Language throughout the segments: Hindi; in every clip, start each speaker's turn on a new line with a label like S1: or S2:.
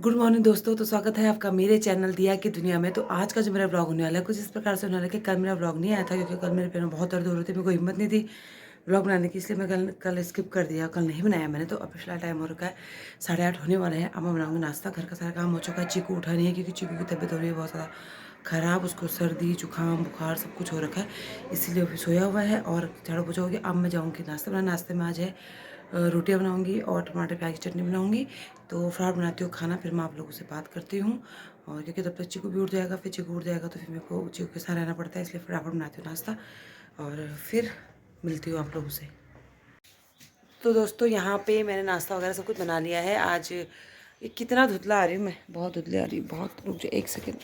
S1: गुड मॉर्निंग दोस्तों। तो स्वागत है आपका मेरे चैनल दिया की दुनिया में। तो आज का जो मेरा ब्लॉग होने वाला है कुछ इस प्रकार से होने वाला है कि कल मेरा ब्लॉग नहीं आया था क्योंकि कल मेरे पैर में बहुत दर्द हो रही थी, मेरे को हिम्मत नहीं थी ब्लॉग बनाने की, इसलिए मैं कल स्किप कर दिया, कल नहीं बनाया मैंने। तो अब पिछला टाइम हो रखा है 8:30 होने वाले हैं। अब मैं बनाऊंगी नाश्ता, घर का सारा काम हो चुका है। चीकू उठा नहीं है क्योंकि चीकू की तबीयत हो रही है बहुत ज़्यादा ख़राब, उसको सर्दी जुकाम बुखार सब कुछ हो रखा है, इसीलिए अभी सोया हुआ है। और झाड़ू पोछा हो गया। अब मैं जाऊँगी नाश्ता बनाने। नाश्ते में आज है रोटियां बनाऊंगी और टमाटर प्याज की चटनी बनाऊंगी। तो फटाफट बनाती हूँ खाना, फिर मैं आप लोगों से बात करती हूँ। और क्योंकि तब तक चीकू भी उठ जाएगा, फिर चीकू उठ जाएगा तो फिर मेरे को चीकू के साथ रहना पड़ता है, इसलिए फटाफट बनाती हूँ नाश्ता और फिर मिलती हूँ आप लोगों से। तो दोस्तों यहाँ पे मैंने नाश्ता वगैरह सब कुछ बना लिया है। आज ये कितना धुतला आ रही हूँ मैं, बहुत धुतली आ रही हूँ बहुत, रुक जाओ एक सेकेंड।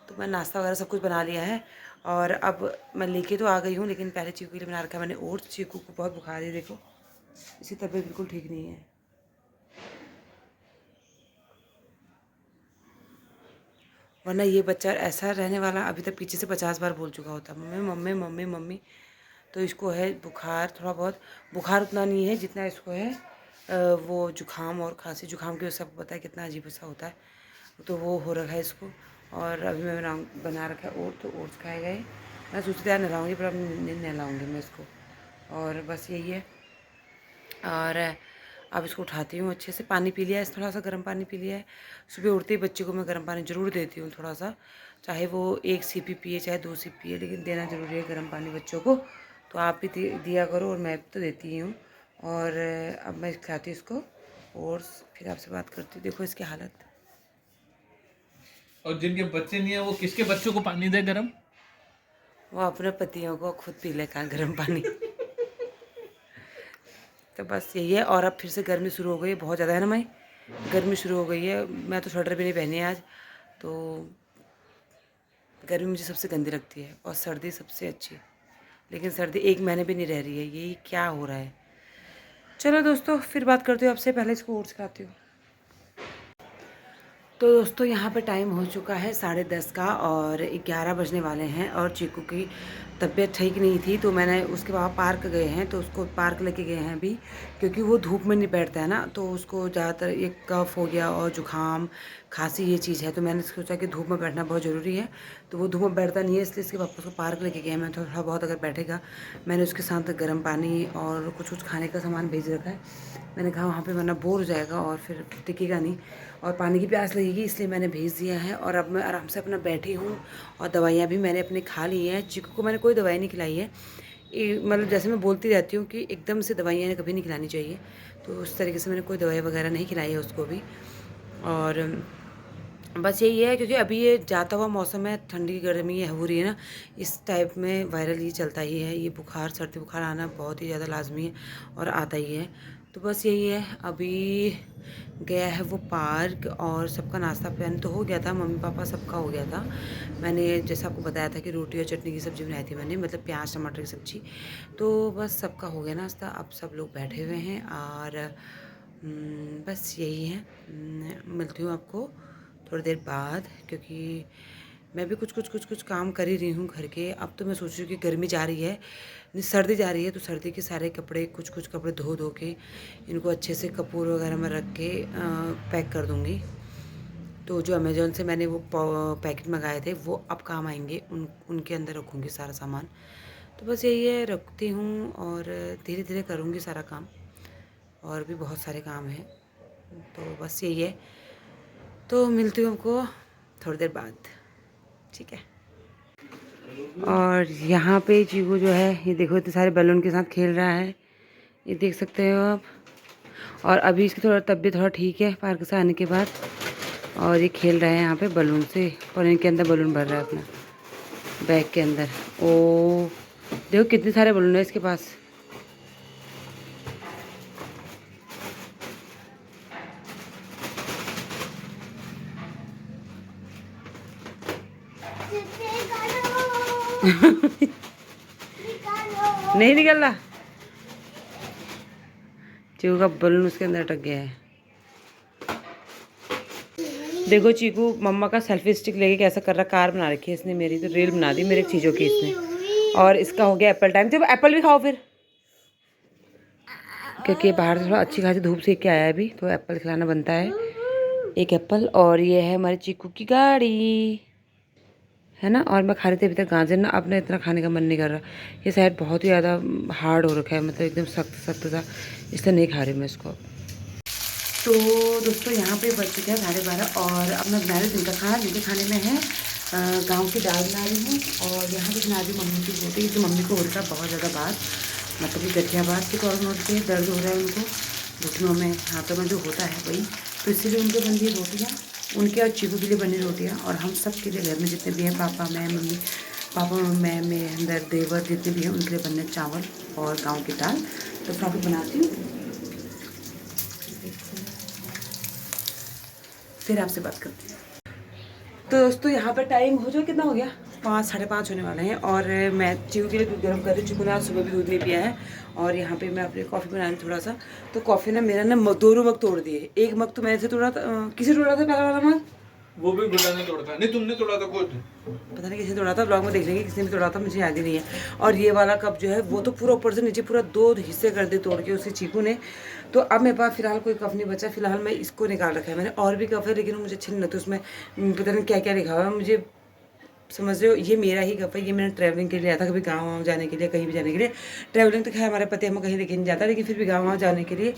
S1: तो मैं नाश्ता वगैरह सब कुछ बना लिया है और अब मैं लेके तो आ गई हूँ, लेकिन पहले चीकू के लिए बना रखा है मैंने ओट्स। चीकू को बहुत बुखार है, देखो इसकी तबीयत बिल्कुल ठीक नहीं है। वरना ये बच्चा ऐसा रहने वाला अभी तक पीछे से 50 बार बोल चुका होता मम्मी मम्मी मम्मी मम्मी। तो इसको है बुखार, थोड़ा बहुत बुखार, उतना नहीं है जितना इसको है वो जुकाम और खांसी। जुकाम की वजह से आपको पता है कितना अजीब सा होता है, तो वो हो रखा है इसको। और अभी मैं बना रखा है ओट्स, तो ओट्स खाए गए। मैं सोचती यार नहलाऊँगी पर अब नहीं नहलाऊँगी मैं इसको। और बस यही है। और अब इसको उठाती हूँ, अच्छे से पानी पी लिया है, थोड़ा सा गर्म पानी पी लिया है। सुबह उठते ही बच्चे को मैं गर्म पानी ज़रूर देती हूँ थोड़ा सा, चाहे वो 1 सीपी पिए चाहे 2 सीपी पिए, लेकिन देना ज़रूरी है गर्म पानी बच्चों को। तो आप भी दिया करो और मैं भी तो देती ही हूँ। और अब मैं खाती हूँ इसको और फिर आपसे बात करती हूँ। देखो इसकी हालत।
S2: और जिनके बच्चे नहीं है वो किसके बच्चों को पानी दे गरम?
S1: वो अपने पतियों को खुद पी ले कहाँ गर्म पानी। तो बस यही है। और अब फिर से गर्मी शुरू हो गई है, बहुत ज़्यादा है ना माई, गर्मी शुरू हो गई है। मैं तो स्वेटर भी नहीं पहनी है आज। तो गर्मी मुझे सबसे गंदी लगती है और सर्दी सबसे अच्छी, लेकिन सर्दी 1 महीने भी नहीं रह रही है, यही क्या हो रहा है। चलो दोस्तों फिर बात करती हूँ आपसे, पहले इसको ओट्स खिलाती हूँ। तो दोस्तों यहाँ पे टाइम हो चुका है 10:30 का और 11 बजने वाले हैं। और चीकू की तबीयत ठीक नहीं थी, तो मैंने उसके पापा पार्क गए हैं, तो उसको पार्क लेके गए हैं अभी, क्योंकि वो धूप में नहीं बैठता है ना, तो उसको ज़्यादातर ये कफ हो गया और जुकाम खांसी ये चीज़ है। तो मैंने सोचा कि धूप में बैठना बहुत ज़रूरी है, तो वो धूप में बैठता नहीं है, इसलिए इसके पापा उसको पार्क लेके गए हैं। मैं थोड़ा बहुत अगर बैठेगा, मैंने उसके साथ गर्म पानी और कुछ कुछ खाने का सामान भेज रखा है। मैंने कहा वहाँ पे वरना बोर हो जाएगा और फिर टिकेगा नहीं और पानी की प्यास लगेगी, इसलिए मैंने भेज दिया है। और अब मैं आराम से अपना बैठी हूँ और दवाइयाँ भी मैंने अपने खा ली हैं। चीकू को मैंने कोई दवाई नहीं खिलाई है, मतलब जैसे मैं बोलती रहती हूँ कि एकदम से दवाइयाँ कभी नहीं खिलानी चाहिए, तो उस तरीके से मैंने कोई दवाई वगैरह नहीं खिलाई है उसको भी। और बस यही है, क्योंकि अभी ये जाता हुआ मौसम है, ठंडी गर्मी हो रही है ना, इस टाइप में वायरल ये चलता ही है, ये बुखार सर्दी बुखार आना बहुत ही ज़्यादा लाजमी है और आता ही है। तो बस यही है। अभी गया है वो पार्क और सबका नाश्ता पानी तो हो गया था, मम्मी पापा सबका हो गया था। मैंने जैसा आपको बताया था कि रोटी और चटनी की सब्ज़ी बनाई थी मैंने, मतलब प्याज टमाटर की सब्ज़ी। तो बस सबका हो गया नाश्ता, अब सब लोग बैठे हुए हैं और बस यही है। मिलती हूँ आपको थोड़ी देर बाद, क्योंकि मैं भी कुछ काम कर ही रही हूँ घर के। अब तो मैं सोच रही हूँ कि गर्मी जा रही है, नहीं सर्दी जा रही है, तो सर्दी के सारे कपड़े कुछ कपड़े धो धो के इनको अच्छे से कपूर वगैरह में रख के पैक कर दूँगी। तो जो अमेज़ॉन से मैंने वो पैकेट मंगाए थे वो अब काम आएंगे, उनके अंदर रखूँगी सारा सामान। तो बस यही है, रखती हूँ और धीरे धीरे करूँगी सारा काम, और भी बहुत सारे काम हैं। तो बस यही है। तो मिलती हूँ आपको थोड़ी देर बाद, ठीक है। और यहाँ पे चीकू जो है ये देखो इतने सारे बैलून के साथ खेल रहा है, ये देख सकते हो आप। और अभी इसकी थोड़ा तबीयत थोड़ा ठीक है पार्क से आने के बाद, और ये खेल रहा है यहाँ पे बलून से, और इनके अंदर बलून भर रहा है अपना बैग के अंदर। ओ देखो कितने सारे बलून है इसके पास। नहीं निकल रहा, चीकू का बलून उसके अंदर अटक गया है। देखो चीकू मम्मा का सेल्फी स्टिक लेके कैसा कर रहा, कार बना रखी है इसने, मेरी तो रील बना दी मेरी चीज़ों की इसने। और इसका हो गया एप्पल टाइम, जब एप्पल भी खाओ फिर, क्योंकि बाहर से थोड़ा अच्छी खासी धूप सेक के आया है अभी, तो एप्पल खिलाना बनता है। एक एप्पल, और ये है हमारे चीकू की गाड़ी, है ना। और मैं खा रही थी अभी तक गाजर ना, अब ना इतना खाने का मन नहीं कर रहा। ये शायद बहुत ही ज़्यादा हार्ड हो रखा है, मतलब एकदम सख्त सख्त सा, इसलिए नहीं खा रही मैं इसको। तो दोस्तों यहाँ पे बज चुके हैं 12:30 और अब मैं बना रही हूँ दिन का खाना। दिन के खाने में है गाँव की दाल बना रही हूँ, और यहाँ पे बना रही हूँ मम्मी की रोटी, जो मम्मी को हो रहा है बहुत ज़्यादा बात, मतलब कि गठिया बात के प्रॉब्लम होती है, दर्द हो रहा है उनको घुटनों में, हाथों में जो होता है वही, तो इसीलिए उनको बन रही रोटियाँ, उनके और चीकू के लिए बनी रोटियाँ, और हम सब के लिए घर में जितने भी हैं, पापा मैं मम्मी, पापा मैं अंदर देवर जितने भी हैं उनके लिए बनने चावल और गाँव की दाल। तो फिर बनाती हूँ, फिर आपसे बात करती हूँ। तो दोस्तों यहाँ पर टाइम हो जाए, कितना हो गया, 5 साढ़े 5 होने वाले हैं, और मैं चीकू के लिए दूध गर्म कर रही हूँ। चीकू ने आज सुबह भी दूध नहीं पिया है, और यहाँ पे मैं अपनी कॉफ़ी बना रही हूँ थोड़ा सा। तो कॉफ़ी ना मेरा ना 2 मग तोड़ दिए, एक मग तो मैंने से तोड़ा था, किसे तोड़ा था पहला वाला मग,
S2: वो भी गुड्डा ने तोड़ा था। नहीं तुमने तोड़ा था खुद,
S1: पता नहीं किसी ने तोड़ा था, ब्लॉग में देख लेंगे किसी ने तोड़ा था, मुझे याद ही नहीं है। और ये वाला कप जो है वो तो पूरा ऊपर से नीचे पूरा 2 हिस्से कर दे तोड़ के उसे चीकू ने। तो अब मेरे पास फिलहाल कोई कप नहीं बचा, फिलहाल मैं इसको निकाल रखा है मैंने। और भी कप है लेकिन मुझे अच्छे नहीं लगते, उसमें पता नहीं क्या क्या लिखा हुआ है, मुझे समझ रहे हो, ये मेरा ही कप है, ये मैंने ट्रैवलिंग के लिए लिया था, कभी गाँव वाँव जाने के लिए, कहीं भी जाने के लिए। ट्रैवलिंग तो खैर हमारे पति हमें कहीं लेके नहीं जाता, लेकिन फिर भी गाँव वाँव जाने के लिए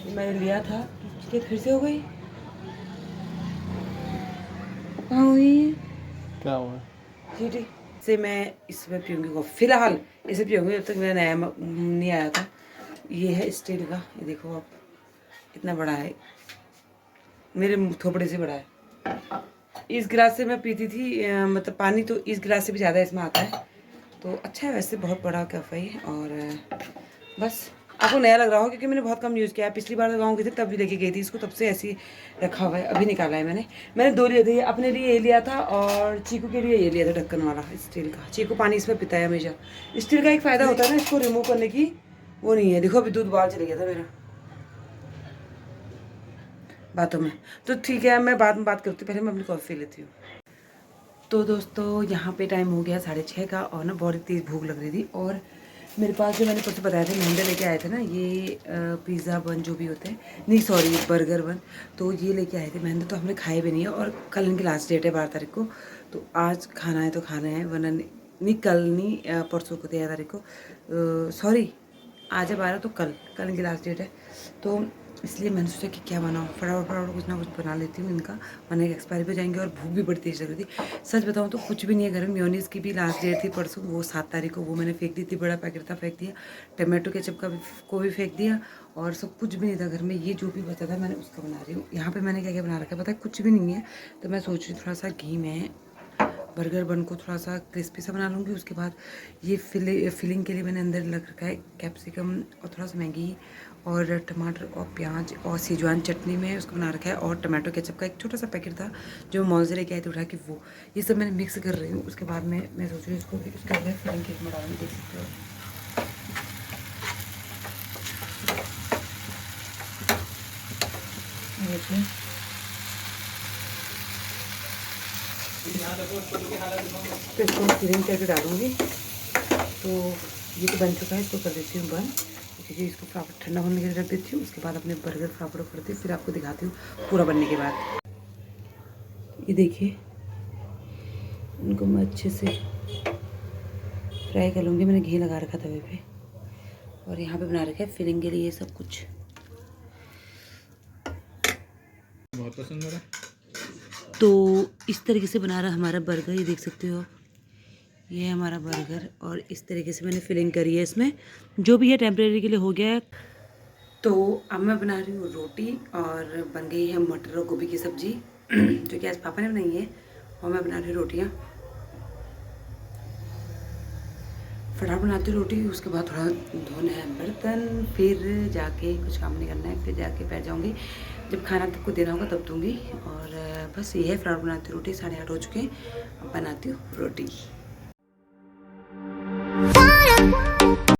S1: मैंने लिया था। ये फिर से हो गई, कहाँ हुई,
S2: क्या हुआ
S1: सीटी से मैं इसमें पीऊँगी कॉफ़ी, फिलहाल इसे पीऊँगी जब तक मेरा नया नहीं आया था। ये है स्टील का, ये देखो आप, इतना बड़ा है, मेरे थोपड़े से बड़ा है। इस गिलास से मैं पीती थी मतलब पानी, तो इस गिलास से भी ज़्यादा इसमें आता है, तो अच्छा है वैसे, बहुत बड़ा कप है ये। और बस आपको नया लग रहा हो क्योंकि मैंने बहुत कम यूज़ किया है, पिछली बार गाँव गई थी तब भी लेके गई थी इसको, तब से ऐसे ही रखा हुआ है, अभी निकाला है मैंने 2 लिए थे, अपने लिए ये लिया था और चीकू के लिए ये लिया था ढक्कन वाला स्टील का। चीकू पानी इसमें पीता है हमेशा। स्टील का एक फ़ायदा होता है ना, इसको रिमूव करने की वो नहीं है। देखो अभी दूध बाहर चले गया था मेरा बातों में, तो ठीक है मैं बाद में बात करती हूँ, पहले मैं अपनी कॉफ़ी लेती हूँ। तो दोस्तों यहाँ पे टाइम हो गया 6:30 का, और ना बहुत तेज़ भूख लग रही थी, और मेरे पास जो मैंने परसों बताया था मेहंदे लेके आए थे ना, ये पिज़्ज़ा बन जो भी होते हैं, नहीं सॉरी बर्गर बन, तो ये लेके आए थे मेहंदे, तो हमने खाए भी नहीं है, और कल इनकी लास्ट डेट है 12 तारीख को, तो आज खाना है तो खाना है, वरना नहीं कल नहीं परसों को 13 तारीख को, सॉरी आज है 12, तो कल इनकी लास्ट डेट है, तो इसलिए मैंने सोचा कि क्या बनाऊँ, फटाफट कुछ ना कुछ बना लेती हूँ इनका, वरना एक्सपायरी पे जाएंगे, और भूख भी बड़ी तेज लग रही थी। सच बताऊँ तो कुछ भी नहीं है घर में, मेयोनीज़ की भी लास्ट डेट थी परसों, वो 7 तारीख को, वो मैंने फेंक दी थी, बड़ा पैकेट था फेंक दिया, टमाटो केचप को भी फेंक दिया, और सब कुछ भी नहीं था घर में, ये जो भी बचा था मैंने उसका बना रही हूँ। यहाँ पर मैंने क्या क्या बना रखा है पता है, कुछ भी नहीं है, तो मैं सोच रही थोड़ा सा घी में बर्गर बन को थोड़ा सा क्रिस्पी सा बना लूँगी। उसके बाद ये फिलिंग के लिए मैंने अंदर लग रखा है कैप्सिकम और थोड़ा सा मैगी और टमाटर और प्याज और सिजवान चटनी में उसको बना रखा है, और टमाटो केचप का एक छोटा सा पैकेट था जो मॉल से लेके आए थे उठा के, वो ये सब मैंने मिक्स कर रही हूँ। उसके बाद मैं सोच रही हूँ इसको उसके अंदर फिलिंग केक में डालूँगी, देख सकते हो। तो इसको फिलिंग करके डालूँगी, तो ये तो बन चुका है, इसको कर देती हूँ बंद, क्योंकि इसको फटाफट ठंडा होने के लिए रख देती हूँ। उसके बाद अपने बर्गर फटाफट करती हूँ, फिर आपको दिखाती हूँ पूरा बनने के बाद। ये देखिए इनको मैं अच्छे से फ्राई कर लूँगी, मैंने घी लगा रखा तवे पे, और यहाँ पे बना रखा है फिलिंग के लिए सब कुछ।
S2: बहुत पसंद है।
S1: तो इस तरीके से बना रहा हमारा बर्गर, ये देख सकते हो, ये है हमारा बर्गर, और इस तरीके से मैंने फिलिंग करी है इसमें, जो भी है टेम्परेरी के लिए हो गया है। तो अब मैं बना रही हूँ रोटी, और बन गई है मटर और गोभी की सब्जी जो कि आज पापा ने बनाई है, और मैं बना रही हूँ रोटियाँ। फटाफट बनाती हूँ रोटी, उसके बाद थोड़ा धोना है बर्तन, फिर जाके कुछ काम नहीं करना है, फिर जाके बैठ जाऊँगी, जब खाना तक को देना होगा तब दूँगी। और बस ये है, फटाफट बनाती हूँ रोटी, 8:30 हो चुके हैं, अब बनाती हूँ रोटी।